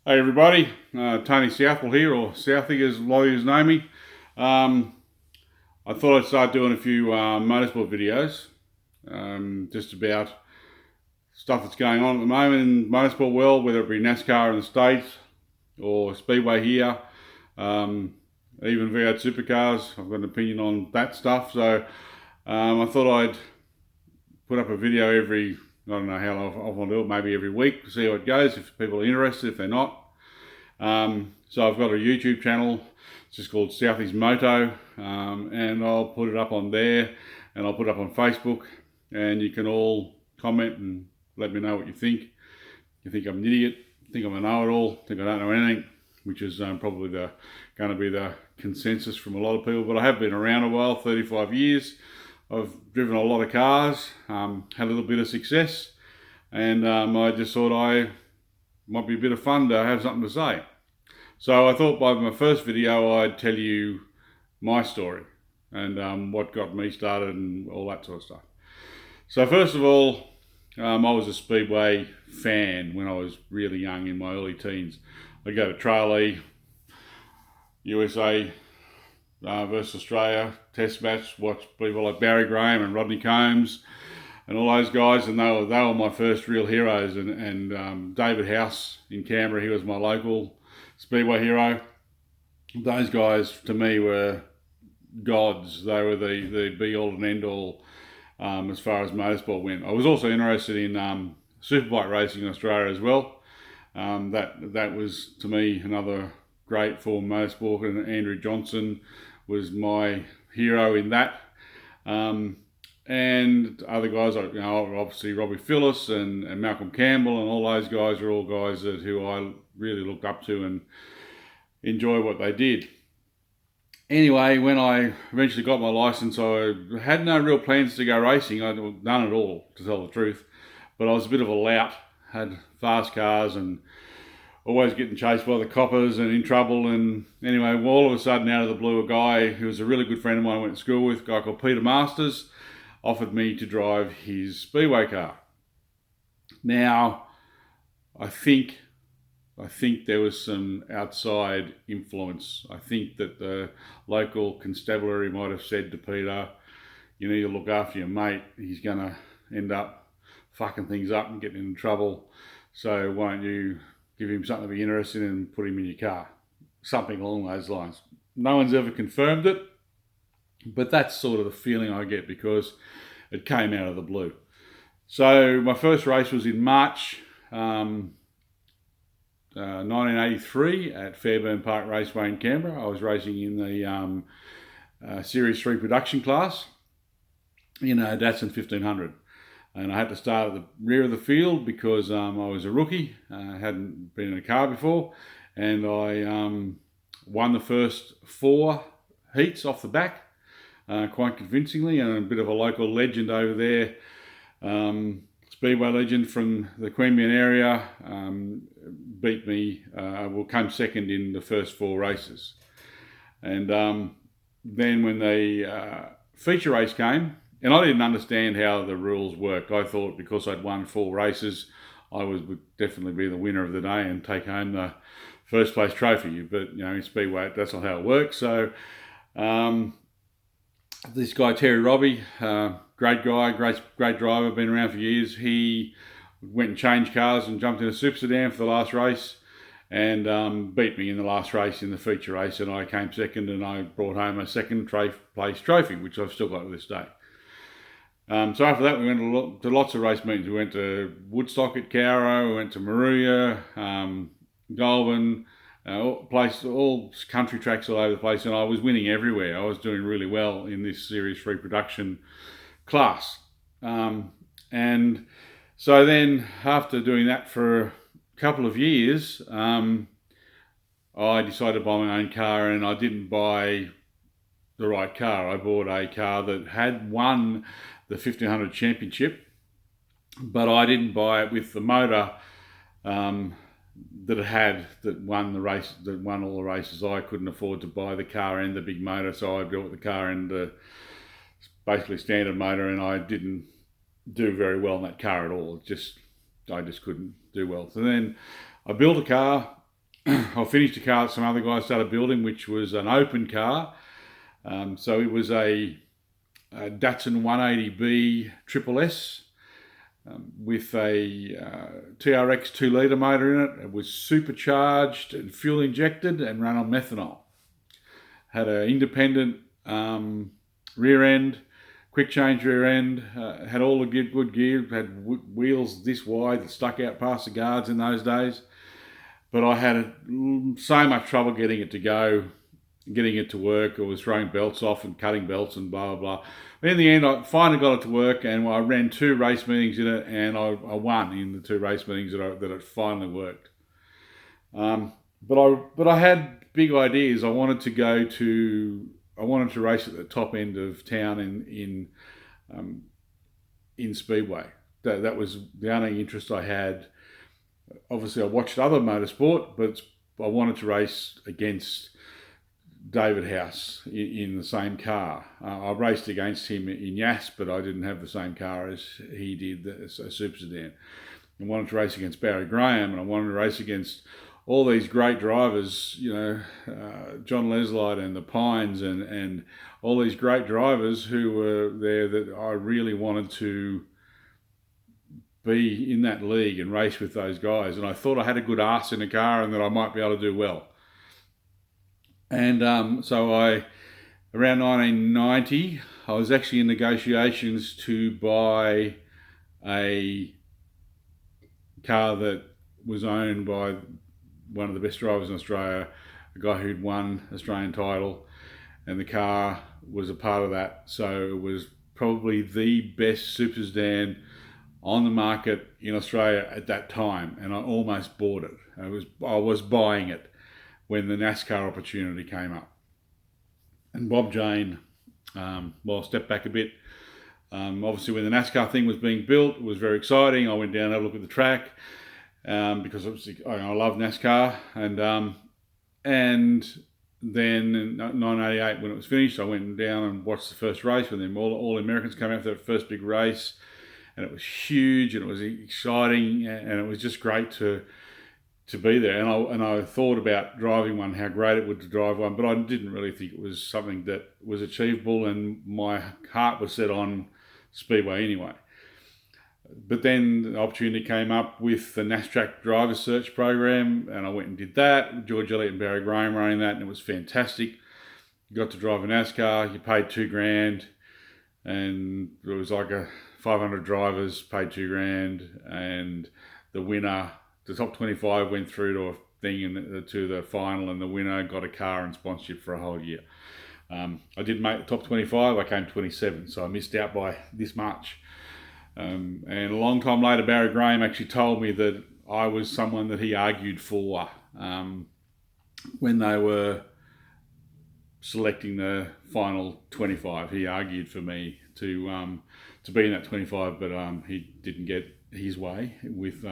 Hey everybody, Tony Southwell here, or Southie as lawyers know me. I thought I'd start doing a few motorsport videos, just about stuff that's going on at the moment in the motorsport world, whether it be NASCAR in the States or speedway here, even V8 supercars. I've got an opinion on that stuff, so I thought I'd put up a video every, I don't know how often I'll do it, maybe every week, see how it goes, if people are interested, if they're not. So I've got a YouTube channel, it's just called Southie's Moto, and I'll put it up on there, and I'll put it up on Facebook, and you can all comment and let me know what you think. You think I'm an idiot, think I'm a know-it-all, think I don't know anything, which is probably going to be the consensus from a lot of people, but I have been around a while, 35 years. I've driven a lot of cars, had a little bit of success, and I just thought I might be a bit of fun to have something to say. So I thought by my first video I'd tell you my story and what got me started and all that sort of stuff. So first of all, I was a speedway fan when I was really young, in my early teens. I'd go to Tralee, USA versus Australia test match, watch people like Barry Graham and Rodney Combs and all those guys, and they were my first real heroes. And David House in Canberra, he was my local speedway hero. Those guys to me were gods. They were the be all and end all as far as motorsport went. I was also interested in superbike racing in Australia as well. That was to me another great form of motorsport, and Andrew Johnson was my hero in that. And other guys like, obviously Robbie Phillips and Malcolm Campbell and all those guys are all guys who I really looked up to and enjoy what they did. Anyway, when I eventually got my license, I had no real plans to go racing. None at all, to tell the truth. But I was a bit of a lout, had fast cars and always getting chased by the coppers and in trouble. And anyway, all of a sudden, out of the blue, a guy who was a really good friend of mine I went to school with, a guy called Peter Masters, offered me to drive his speedway car. Now, I think there was some outside influence. I think that the local constabulary might have said to Peter, you need to look after your mate. He's going to end up fucking things up and getting into trouble. So why don't you give him something to be interested in and put him in your car? Something along those lines. No one's ever confirmed it, but that's sort of the feeling I get because it came out of the blue. So my first race was in March 1983 at Fairburn Park Raceway in Canberra. I was racing in the Series 3 production class in a Datsun 1500. And I had to start at the rear of the field because I was a rookie. I hadn't been in a car before. And I won the first 4 heats off the back quite convincingly. And a bit of a local legend over there, speedway legend from the Queanbeyan area, beat me, came second in the first 4 races. And then when the feature race came, and I didn't understand how the rules worked. I thought because I'd won 4 races, I would definitely be the winner of the day and take home the first place trophy. But in speedway, that's not how it works. So this guy Terry Robbie, great guy, great driver, been around for years. He went and changed cars and jumped in a super sedan for the last race and beat me in the last race in the feature race, and I came second, and I brought home a second place trophy, which I've still got to this day. So after that, we went to lots of race meetings. We went to Woodstock at Cowra, we went to Moruya, Goulburn, all country tracks all over the place, and I was winning everywhere. I was doing really well in this Series 3 production class. And so then, after doing that for a couple of years, I decided to buy my own car, and I didn't buy the right car. I bought a car that had won the 1500 championship, but I didn't buy it with the motor that won the race, that won all the races. I couldn't afford to buy the car and the big motor, so I built the car and the basically standard motor, and I didn't do very well in that car at all. I just couldn't do well. So then I built a car I finished a car that some other guys started building, which was an open car. So it was a Datsun 180B Triple S with a TRX 2-litre motor in it. It was supercharged and fuel injected and ran on methanol. Had an independent rear end, quick change rear end, had all the good gear, had wheels this wide that stuck out past the guards in those days. But I had so much trouble getting it to go, getting it to work. I was throwing belts off and cutting belts and blah, blah, blah. But in the end, I finally got it to work, and I ran 2 race meetings in it, and I won in the 2 race meetings that it finally worked. But I had big ideas. I wanted to race at the top end of town in speedway. That was the only interest I had. Obviously, I watched other motorsport, but I wanted to race against David House in the same car. I raced against him in Yas, but I didn't have the same car as he did, a super sedan. I wanted to race against Barry Graham, and I wanted to race against all these great drivers, John Leslight and the Pines and all these great drivers who were there that I really wanted to be in that league and race with those guys. And I thought I had a good arse in the car and that I might be able to do well. And so around 1990, I was actually in negotiations to buy a car that was owned by one of the best drivers in Australia, a guy who'd won Australian title, and the car was a part of that. So it was probably the best super sedan on the market in Australia at that time, and I almost bought it. I was buying it when the NASCAR opportunity came up. And Bob Jane, I'll step back a bit. Obviously, when the NASCAR thing was being built, it was very exciting. I went down and had a look at the track because obviously I love NASCAR. And then in 1988, when it was finished, I went down and watched the first race when all the Americans came out for that first big race. And it was huge, and it was exciting, and it was just great to be there. And I thought about driving one, how great it would to drive one, but I didn't really think it was something that was achievable, and my heart was set on speedway anyway. But then the opportunity came up with the NASCAR driver search program, and I went and did that. George Elliott and Barry Graham running that, and it was fantastic. You got to drive a NASCAR, you paid $2,000, and it was like 500 drivers, paid $2,000, and the winner, the top 25 went through to a thing and to the final, and the winner got a car and sponsorship for a whole year. I did make the top 25. I came 27, so I missed out by this much. And a long time later, Barry Graham actually told me that I was someone that he argued for when they were selecting the final 25. He argued for me to be in that 25, but he didn't get his way with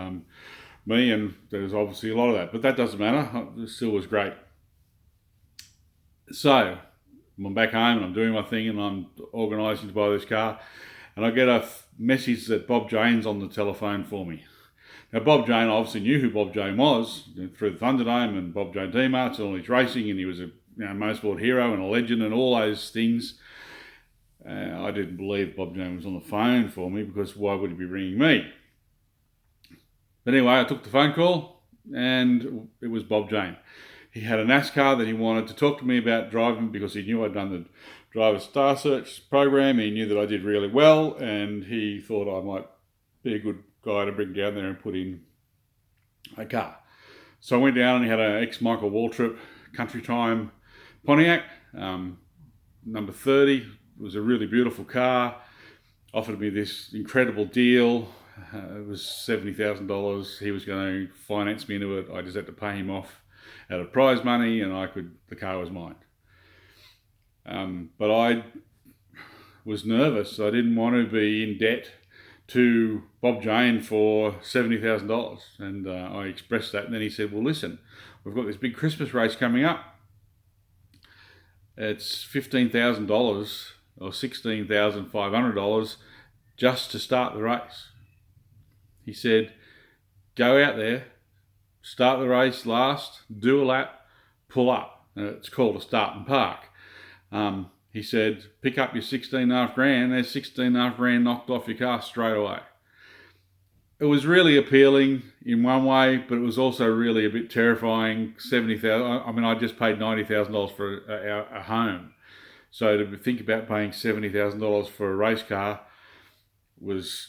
me, and there was obviously a lot of that, but that doesn't matter. It still was great. So I'm back home and I'm doing my thing and I'm organising to buy this car, and I get a message that Bob Jane's on the telephone for me. Now, Bob Jane, I obviously knew who Bob Jane was through the Thunderdome and Bob Jane D-Marts and all his racing, and he was a motorsport hero and a legend and all those things. I didn't believe Bob Jane was on the phone for me, because why would he be ringing me? But anyway, I took the phone call and it was Bob Jane. He had a NASCAR that he wanted to talk to me about driving, because he knew I'd done the driver star search program. He knew that I did really well, and he thought I might be a good guy to bring down there and put in a car. So I went down and he had an ex-Michael Waltrip Country Time Pontiac, number 30. It was a really beautiful car. Offered me this incredible deal. It was $70,000. He was going to finance me into it. I just had to pay him off out of prize money, and the car was mine. But I was nervous. I didn't want to be in debt to Bob Jane for $70,000, and I expressed that. And then he said, "Well, listen, we've got this big Christmas race coming up. It's $15,000 or $16,500 just to start the race." He said, "Go out there, start the race last, do a lap, pull up. It's called a start and park. He said, pick up your 16.5 grand. There's 16.5 grand knocked off your car straight away. It was really appealing in one way, but it was also really a bit terrifying. 70,000. I mean, I just paid $90,000 for a home, so to think about paying $70,000 for a race car was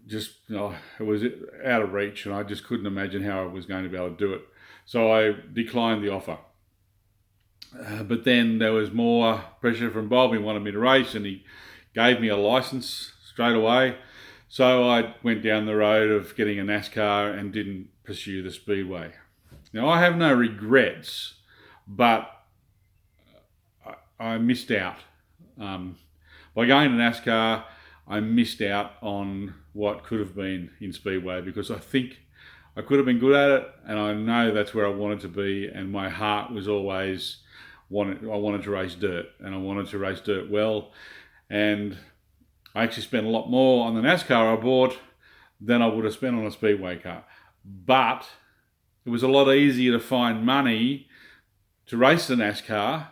just, it was out of reach, and I just couldn't imagine how I was going to be able to do it. So I declined the offer. But then there was more pressure from Bob. He wanted me to race, and he gave me a license straight away. So I went down the road of getting a NASCAR and didn't pursue the speedway. Now, I have no regrets, but I missed out. By going to NASCAR, I missed out on what could have been in speedway, because I think I could have been good at it, and I know that's where I wanted to be, and my heart was always I wanted to race dirt, and I wanted to race dirt well. And I actually spent a lot more on the NASCAR I bought than I would have spent on a speedway car. But it was a lot easier to find money to race the NASCAR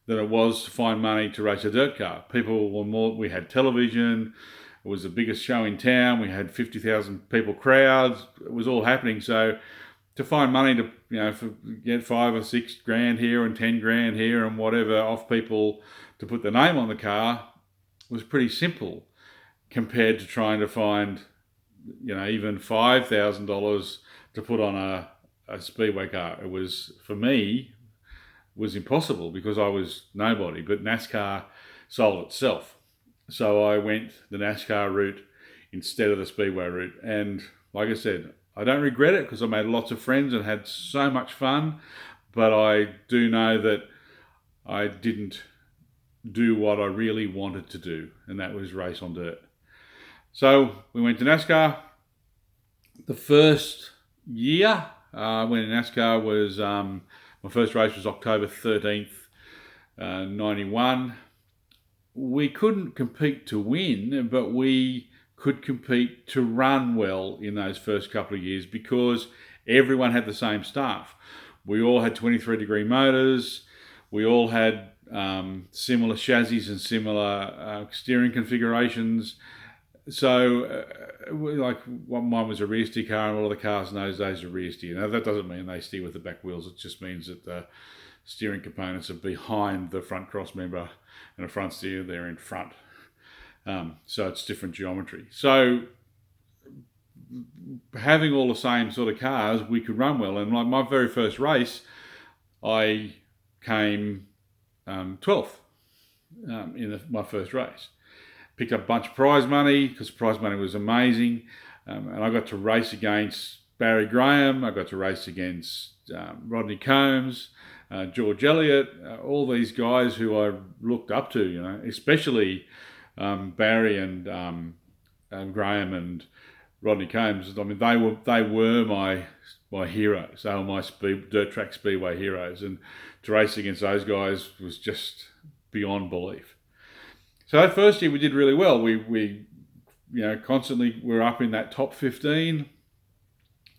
than it was to find money to race a dirt car. People were more, we had television, it was the biggest show in town, we had 50,000 people crowds, it was all happening. So to find money to, get 5 or 6 grand here and 10 grand here and whatever off people to put their name on the car was pretty simple compared to trying to find, even $5,000 to put on a speedway car. It was, for me, was impossible because I was nobody, but NASCAR sold itself. So I went the NASCAR route instead of the speedway route. And like I said, I don't regret it because I made lots of friends and had so much fun, but I do know that I didn't do what I really wanted to do, and that was race on dirt. So we went to NASCAR. The first year I went to NASCAR was, my first race was October 13th, 91. We couldn't compete to win, but we could compete to run well in those first couple of years because everyone had the same stuff. We all had 23-degree motors. We all had similar chassis and similar steering configurations. So, mine was a rear steer car, and all the cars in those days are rear steer. Now, that doesn't mean they steer with the back wheels. It just means that the steering components are behind the front cross member, and the front steer, they're in front. So it's different geometry. So having all the same sort of cars, we could run well. And like my very first race, I came 12th in my first race. Picked up a bunch of prize money because prize money was amazing. And I got to race against Barry Graham. I got to race against Rodney Combs, George Elliott, all these guys who I looked up to, especially Barry and Graham and Rodney Combs. I mean, they were my heroes. They were my dirt track speedway heroes, and to race against those guys was just beyond belief. So that first year we did really well. We constantly were up in that top 15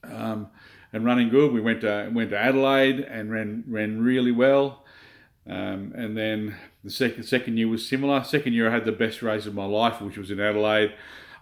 and running good. We went to Adelaide and ran really well. And then the second year was similar. Second year I had the best race of my life, which was in Adelaide.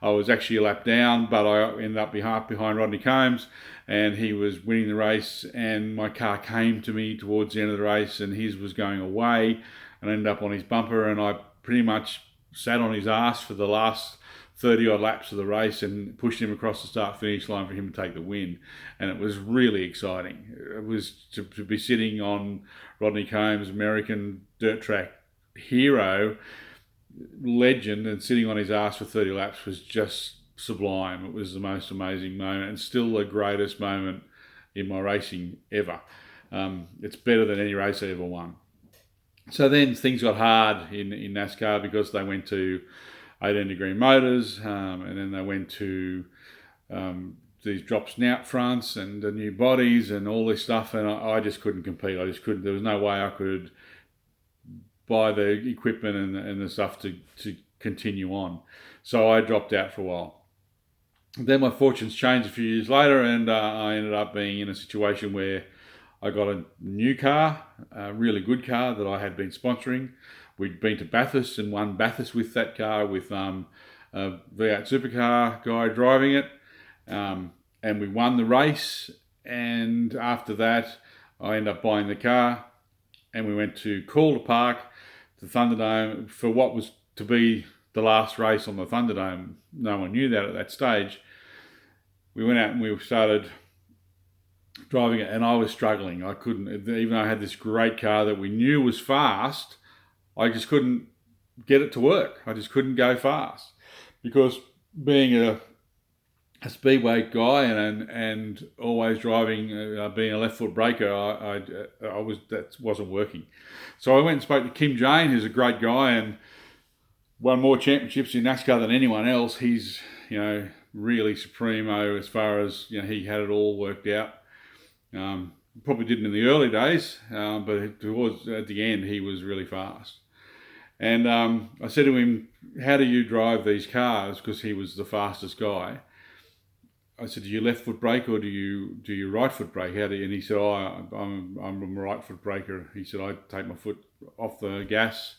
I was actually a lap down, but I ended up behind Rodney Combs, and he was winning the race, and my car came to me towards the end of the race, and his was going away, and I ended up on his bumper, and I pretty much sat on his ass for the last 30 odd laps of the race and pushed him across the start-finish line for him to take the win. And it was really exciting. It was to be sitting on Rodney Combs, American dirt track hero, legend, and sitting on his ass for 30 laps was just sublime. It was the most amazing moment, and still the greatest moment in my racing ever. It's better than any race I ever won. So then things got hard in NASCAR because they went to 18-degree motors, and then they went to these drop snout fronts and the new bodies and all this stuff, and I just couldn't compete. I just couldn't. There was no way I could buy the equipment and the stuff to continue on. So I dropped out for a while. Then my fortunes changed a few years later, and I ended up being in a situation where I got a new car, a really good car that I had been sponsoring. We'd been to Bathurst and won Bathurst with that car, with a V8 supercar guy driving it, and we won the race. And after that, I ended up buying the car, and we went to Calder Park, the Thunderdome, for what was to be the last race on the Thunderdome. No one knew that at that stage. We went out and we started driving it, and I was struggling. I couldn't, even though I had this great car that we knew was fast, I just couldn't get it to work. I just couldn't go fast, because being a speedway guy and always driving, being a left foot braker, that wasn't working. So I went and spoke to Kim Jane, who's a great guy and won more championships in NASCAR than anyone else. He's, really supremo as far as, he had it all worked out. Probably didn't in the early days, but towards at the end he was really fast. And I said to him, "How do you drive these cars?" Because he was the fastest guy. I said, "Do you left foot brake or do you right foot brake? How do you?" And he said, "Oh, I'm a right foot braker." He said, "I take my foot off the gas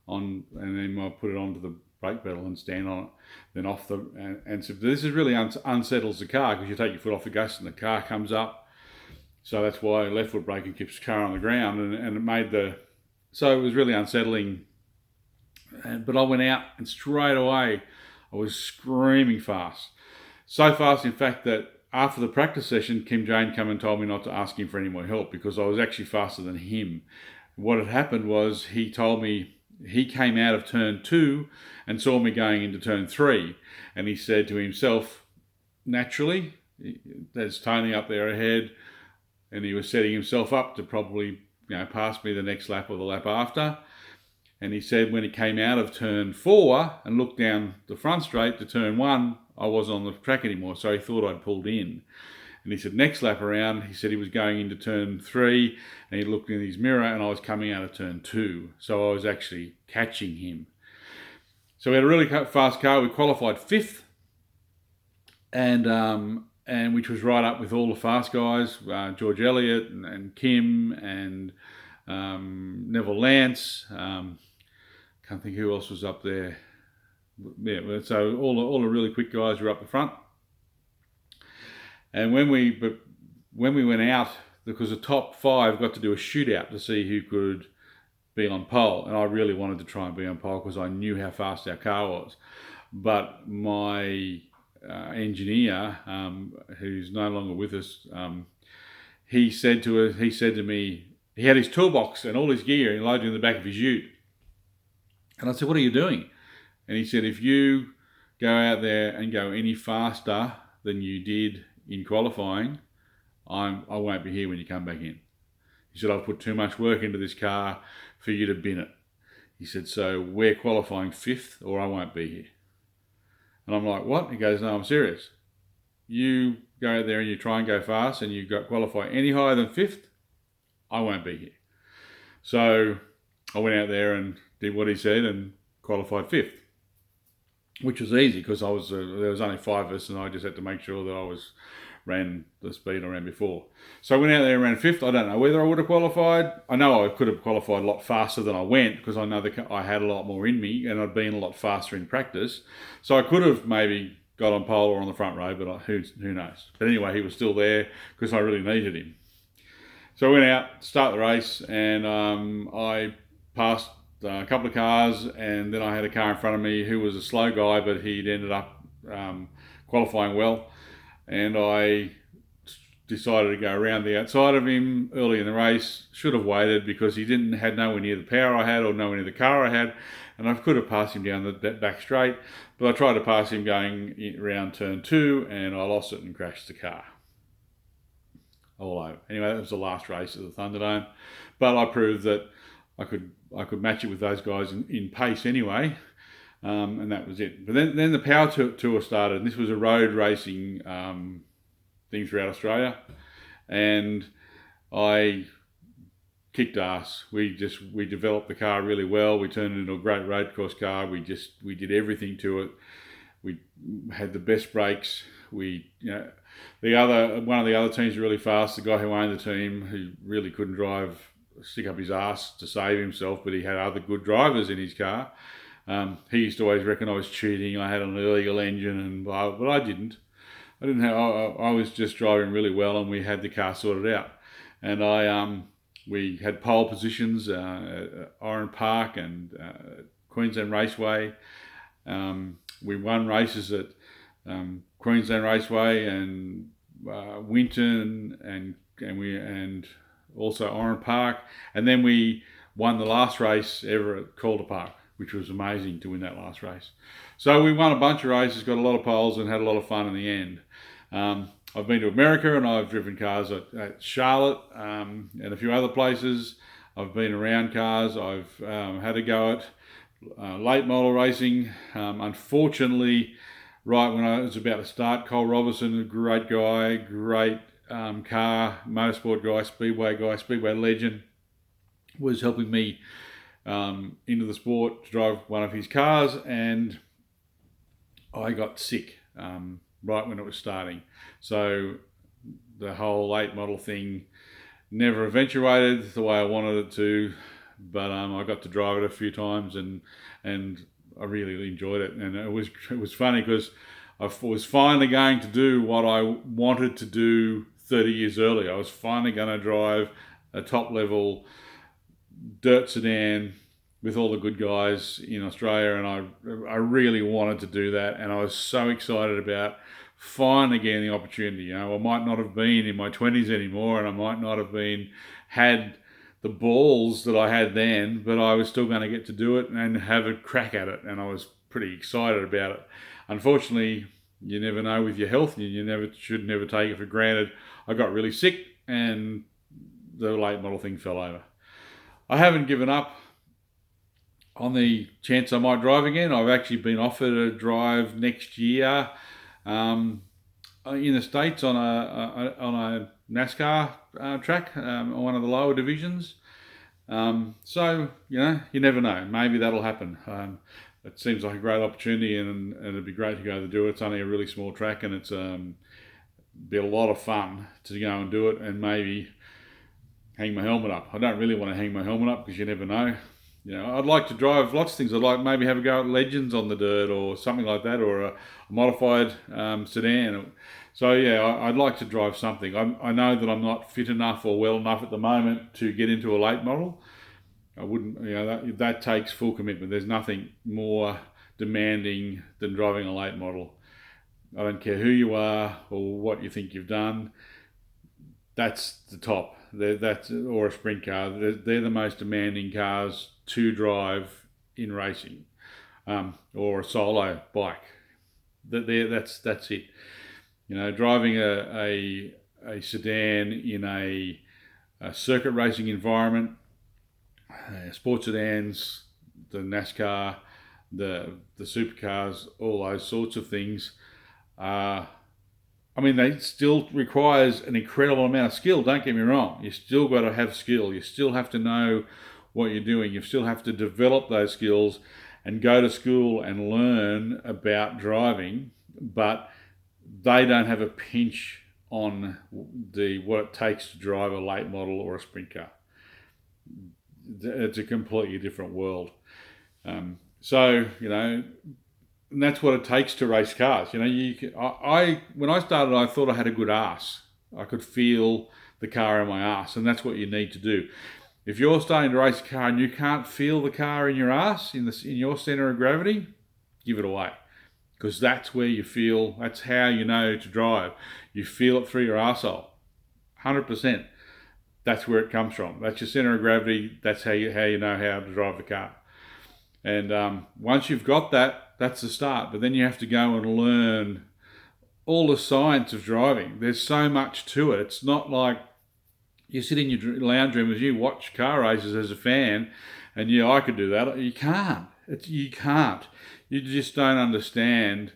and then I put it onto the brake pedal and stand on it, then off and so this is really unsettles the car, because you take your foot off the gas and the car comes up. So that's why left foot braking keeps the car on the ground, and it made so it was really unsettling. But I went out and straight away I was screaming fast. So fast, in fact, that after the practice session, Kim Jane came and told me not to ask him for any more help, because I was actually faster than him. What had happened was he told me he came out of turn 2 and saw me going into turn 3, and he said to himself, naturally, there's Tony up there ahead, and he was setting himself up to probably pass me the next lap or the lap after. And he said when he came out of turn 4 and looked down the front straight to turn 1, I wasn't on the track anymore, so he thought I'd pulled in. And he said next lap around, he said he was going into turn 3, and he looked in his mirror and I was coming out of turn 2. So I was actually catching him. So we had a really fast car. We qualified 5th, and which was right up with all the fast guys, George Elliott and Kim and Neville Lance. Can't think who else was up there. Yeah, so all the really quick guys were up the front. And when we went out, because the top 5 got to do a shootout to see who could be on pole, and I really wanted to try and be on pole because I knew how fast our car was. But my engineer, who's no longer with us, he said to me, he had his toolbox and all his gear and loaded in the back of his ute. And I said, "What are you doing?" And he said, "If you go out there and go any faster than you did in qualifying, I won't be here when you come back in." He said, "I've put too much work into this car for you to bin it." He said, "So we're qualifying 5th or I won't be here." And I'm like, "What?" He goes, "No, I'm serious. You go out there and you try and go fast and you qualify any higher than 5th, I won't be here." So I went out there and did what he said and qualified 5th, which was easy because there was only 5 of us and I just had to make sure that I ran the speed I ran before. So I went out there and ran 5th. I don't know whether I would have qualified. I know I could have qualified a lot faster than I went, because I know I had a lot more in me and I'd been a lot faster in practice. So I could have maybe got on pole or on the front row, but who knows. But anyway, he was still there because I really needed him. So I went out, start the race, and I passed a couple of cars, and then I had a car in front of me who was a slow guy, but he'd ended up qualifying well, and I decided to go around the outside of him early in the race. Should have waited, because he had nowhere near the power I had or nowhere near the car I had, and I could have passed him down the back straight, but I tried to pass him going around turn 2, and I lost it and crashed the car all over. Anyway, that was the last race of the Thunderdome, but I proved that I could match it with those guys in pace anyway, and that was it. But then the Power Tour started, and this was a road racing thing throughout Australia, and I kicked ass. We developed the car really well. We turned it into a great road course car. We did everything to it. We had the best brakes. One of the other teams really fast. The guy who owned the team, who really couldn't drive, stick up his ass to save himself, but he had other good drivers in his car. He used to always reckon I was cheating. I had an illegal engine, and blah, but I didn't. I was just driving really well, and we had the car sorted out. And we had pole positions at Oran Park and Queensland Raceway. We won races at Queensland Raceway and Winton and also Oran Park, and then we won the last race ever at Calder Park, which was amazing to win that last race. So we won a bunch of races, got a lot of poles, and had a lot of fun in the end. I've been to America, and I've driven cars at Charlotte and a few other places. I've been around cars. I've had a go at late model racing. Unfortunately, right when I was about to start, Cole Robertson, a great guy, great car, motorsport guy, speedway legend, was helping me into the sport to drive one of his cars, and I got sick right when it was starting. So the whole late model thing never eventuated the way I wanted it to, but I got to drive it a few times, and I really enjoyed it. And it was funny because I was finally going to do what I wanted to do 30 years earlier. I was finally going to drive a top level dirt sedan with all the good guys in Australia, and I really wanted to do that, and I was so excited about finally getting the opportunity. I might not have been in my 20s anymore, and I might not have had the balls that I had then, but I was still going to get to do it and have a crack at it, and I was pretty excited about it. Unfortunately, you never know with your health, and you should never take it for granted. I got really sick, and the late model thing fell over. I haven't given up on the chance I might drive again. I've actually been offered a drive next year in the States on a NASCAR track on one of the lower divisions. So, you never know. Maybe that'll happen. It seems like a great opportunity, and it'd be great to go to do it. It's only a really small track, and it's be a lot of fun to go and do it, and maybe hang my helmet up. I don't really want to hang my helmet up because you never know. I'd like to drive lots of things. I'd like maybe have a go at Legends on the dirt or something like that, or a modified sedan. So yeah, I'd like to drive something. I know that I'm not fit enough or well enough at the moment to get into a late model. I wouldn't, that takes full commitment. There's nothing more demanding than driving a late model. I don't care who you are or what you think you've done. That's the top. Or a sprint car. They're the most demanding cars to drive in racing, or a solo bike. That's it. Driving a sedan in a circuit racing environment, sports sedans, the NASCAR, the supercars, all those sorts of things. They still requires an incredible amount of skill, don't get me wrong. You still got to have skill. You still have to know what you're doing. You still have to develop those skills and go to school and learn about driving, but they don't have a pinch on what it takes to drive a late model or a sprint car. It's a completely different world. And that's what it takes to race cars. When I started, I thought I had a good ass. I could feel the car in my ass, and that's what you need to do. If you're starting to race a car and you can't feel the car in your ass, in your center of gravity, give it away, because that's where you feel. That's how you know to drive. You feel it through your arsehole, 100%. That's where it comes from. That's your center of gravity. That's how you know how to drive the car. And once you've got that, that's the start. But then you have to go and learn all the science of driving. There's so much to it. It's not like you sit in your lounge room as you watch car races as a fan, and I could do that. You can't. You can't. You just don't understand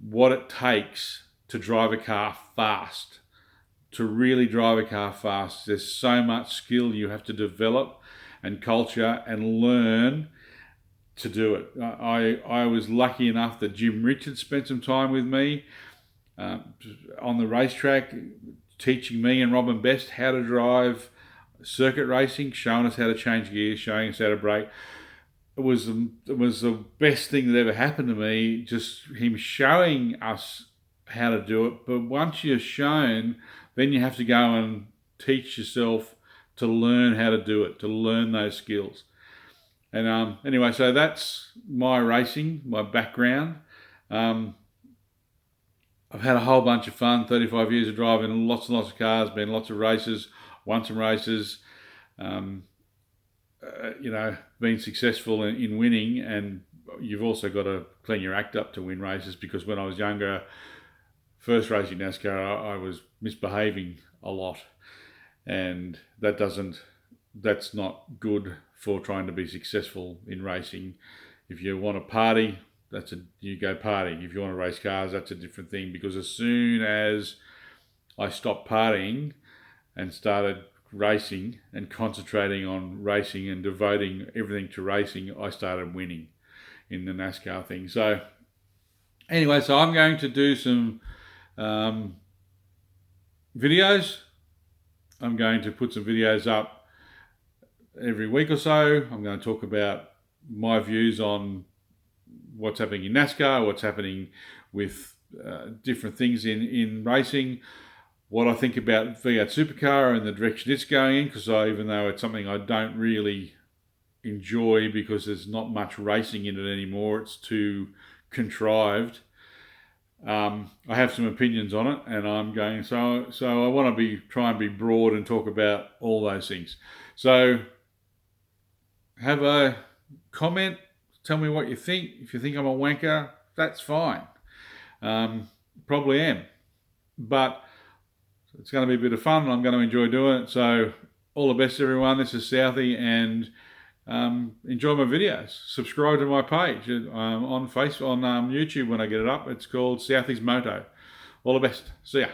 what it takes to drive a car fast. To really drive a car fast, there's so much skill you have to develop and culture and learn to do it. I was lucky enough that Jim Richards spent some time with me on the racetrack, teaching me and Robin Best how to drive circuit racing, showing us how to change gears, showing us how to brake. It was the best thing that ever happened to me, just him showing us how to do it. But once you're shown, then you have to go and teach yourself to learn how to do it, to learn those skills. And anyway, so that's my racing, my background. I've had a whole bunch of fun, 35 years of driving lots and lots of cars, been lots of races, won some races, been successful in winning. And you've also got to clean your act up to win races, because when I was younger, first racing NASCAR, I was misbehaving a lot. And that's not good for trying to be successful in racing. If you want to party, you go party. If you want to race cars, that's a different thing, because as soon as I stopped partying and started racing and concentrating on racing and devoting everything to racing, I started winning in the NASCAR thing. So anyway, so I'm going to do some videos. I'm going to put some videos up every week or so. I'm going to talk about my views on what's happening in NASCAR, what's happening with different things in racing, what I think about V8 Supercar and the direction it's going in, because even though it's something I don't really enjoy because there's not much racing in it anymore, it's too contrived. I have some opinions on it, and I'm going, so I want to try and be broad and talk about all those things. So have a comment, tell me what you think. If you think I'm a wanker, that's fine. Probably am, but it's going to be a bit of fun and I'm going to enjoy doing it. So all the best, everyone. This is Southie, and enjoy my videos. Subscribe to my page on Facebook, on YouTube when I get it up. It's called Southie's Moto. All the best. See ya.